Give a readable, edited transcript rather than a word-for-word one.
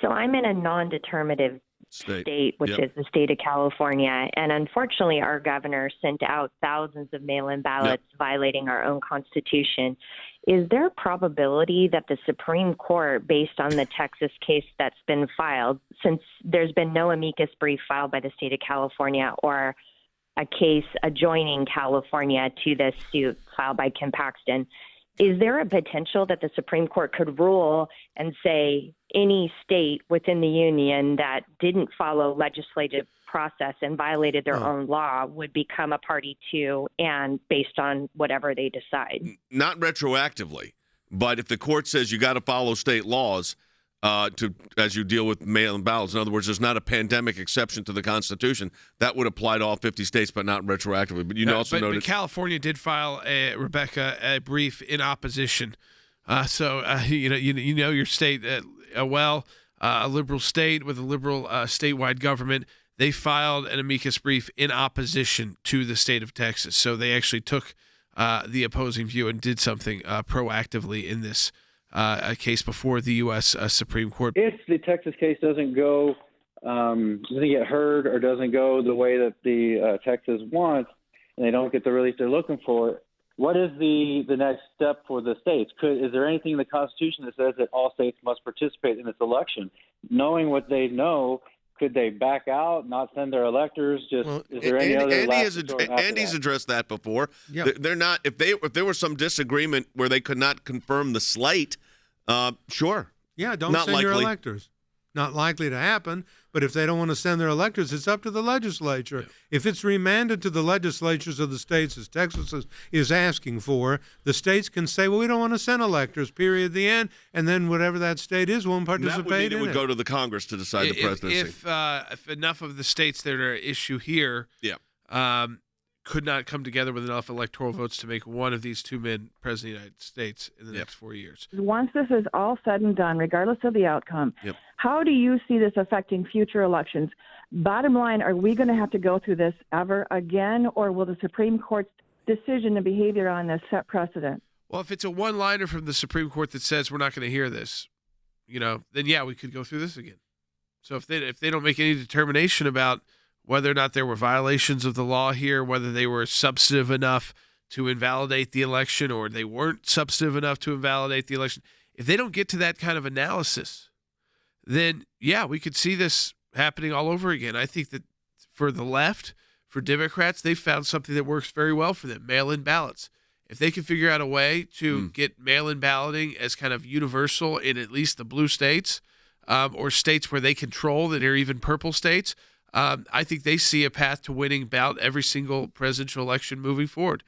So I'm in a non-determinative state, which is the state of California. And unfortunately, our governor sent out thousands of mail-in ballots violating our own constitution. Is there a probability that the Supreme Court, based on the Texas case that's been filed, since there's been no amicus brief filed by the state of California or a case adjoining California to this suit filed by Kim Paxton, is there a potential that the Supreme Court could rule and say any state within the union that didn't follow legislative process and violated their own law would become a party to, and based on whatever they decide? Not retroactively, but if the court says you got to follow state laws as you deal with mail-in ballots, in other words, there's not a pandemic exception to the Constitution, that would apply to all 50 states, but not retroactively. But but California did file a brief in opposition. You know your state well, a liberal state with a liberal statewide government. They filed an amicus brief in opposition to the state of Texas. So they actually took the opposing view and did something proactively in this case before the U.S. Supreme Court. If the Texas case doesn't get heard or doesn't go the way that the Texas wants, and they don't get the relief they're looking for, what is the next step for the states? Is there anything in the Constitution that says that all states must participate in this election? Knowing what they know, could they back out, not send their electors? Is there any other? Andy's addressed that before. Yep. They're not. If there was some disagreement where they could not confirm the slate, sure. Yeah, don't not send likely. your electors. Not likely to happen. But if they don't want to send their electors, it's up to the legislature. Yeah. If it's remanded to the legislatures of the states, as Texas is asking for, the states can say, well, we don't want to send electors, period, the end, and then whatever that state is won't participate in it. It would go to the Congress to decide the presidency. If enough of the states that are at issue here could not come together with enough electoral votes to make one of these two men president of the United States in the next 4 years. Once this is all said and done, regardless of the outcome, how do you see this affecting future elections? Bottom line, are we going to have to go through this ever again, or will the Supreme Court's decision and behavior on this set precedent? Well, if it's a one-liner from the Supreme Court that says we're not going to hear this, then we could go through this again. So if they don't make any determination about whether or not there were violations of the law here, whether they were substantive enough to invalidate the election or they weren't substantive enough to invalidate the election, if they don't get to that kind of analysis, then, we could see this happening all over again. I think that for the left, for Democrats, they've found something that works very well for them, mail-in ballots. If they can figure out a way to get mail-in balloting as kind of universal in at least the blue states or states where they control that are even purple states, I think they see a path to winning about every single presidential election moving forward.